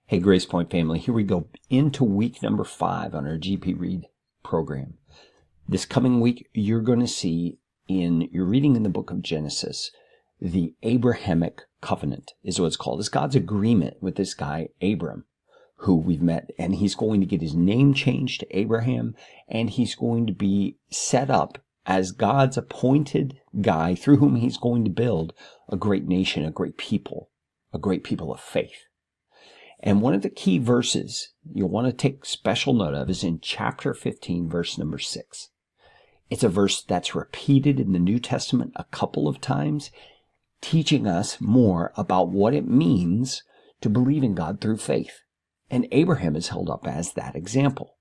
Hey, Grace Point family, here we go into week number 5 on our GPRead program. This coming week, you're going to see in your reading in the book of Genesis, the Abrahamic covenant is what it's called. It's God's agreement with this guy, Abram, who we've met, and he's going to get his name changed to Abraham, and he's going to be set up as God's appointed guy through whom he's going to build a great nation, a great people of faith. And one of the key verses you'll want to take special note of is in chapter 15, verse number 6. It's a verse that's repeated in the New Testament a couple of times, teaching us more about what it means to believe in God through faith. And Abraham is held up as that example.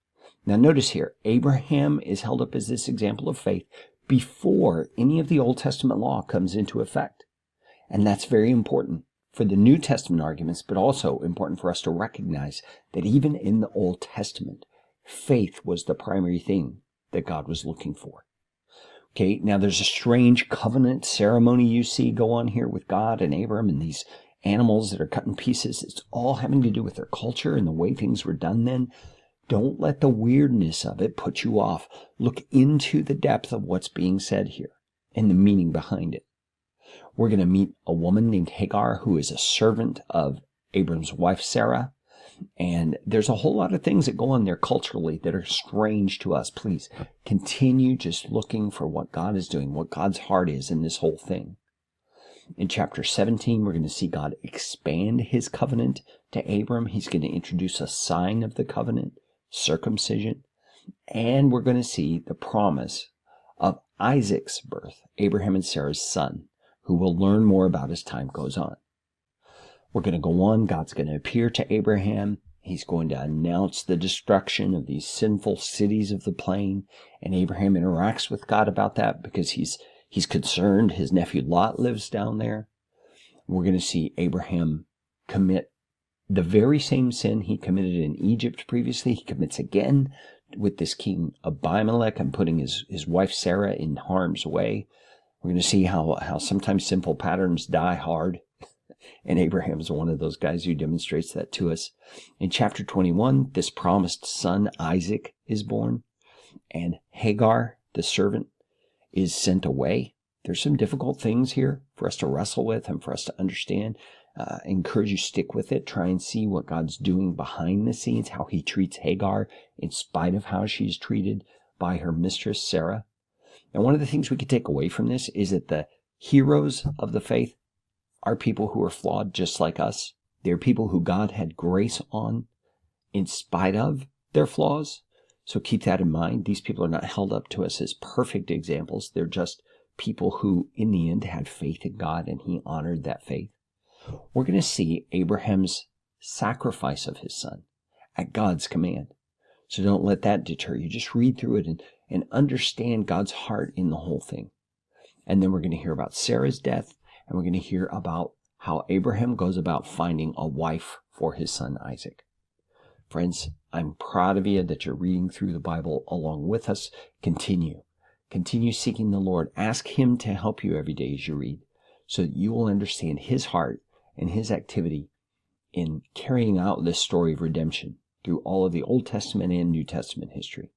Now notice here, Abraham is held up as this example of faith before any of the Old Testament law comes into effect. And that's very important for the New Testament arguments, but also important for us to recognize that even in the Old Testament, faith was the primary thing that God was looking for. Okay, now there's a strange covenant ceremony you see go on here with God and Abram and these animals that are cut in pieces. It's all having to do with their culture and the way things were done then. Don't let the weirdness of it put you off. Look into the depth of what's being said here and the meaning behind it. We're going to meet a woman named Hagar who is a servant of Abram's wife, Sarah. And there's a whole lot of things that go on there culturally that are strange to us. Please continue just looking for what God is doing, what God's heart is in this whole thing. In chapter 17, we're going to see God expand his covenant to Abram. He's going to introduce a sign of the covenant, circumcision. And we're going to see the promise of Isaac's birth, Abraham and Sarah's son, who we'll learn more about as time goes on. We're going to go on. God's going to appear to Abraham. He's going to announce the destruction of these sinful cities of the plain. And Abraham interacts with God about that because he's concerned. His nephew Lot lives down there. We're going to see Abraham commit the very same sin he committed in Egypt previously. He commits again with this king Abimelech and putting his wife Sarah in harm's way. We're going to see how sometimes sinful patterns die hard. And Abraham is one of those guys who demonstrates that to us. In chapter 21, this promised son, Isaac, is born. And Hagar, the servant, is sent away. There's some difficult things here for us to wrestle with and for us to understand. I encourage you to stick with it. Try and see what God's doing behind the scenes, how he treats Hagar in spite of how she's treated by her mistress, Sarah. And one of the things we could take away from this is that the heroes of the faith are people who are flawed just like us. They're people who God had grace on in spite of their flaws. So keep that in mind. These people are not held up to us as perfect examples. They're just people who, in the end, had faith in God, and he honored that faith. We're going to see Abraham's sacrifice of his son at God's command. So don't let that deter you. Just read through it and understand God's heart in the whole thing. And then we're going to hear about Sarah's death, and we're going to hear about how Abraham goes about finding a wife for his son Isaac. Friends, I'm proud of you that you're reading through the Bible along with us. Continue seeking the Lord. Ask him to help you every day as you read, so that you will understand his heart and his activity in carrying out this story of redemption through all of the Old Testament and New Testament history.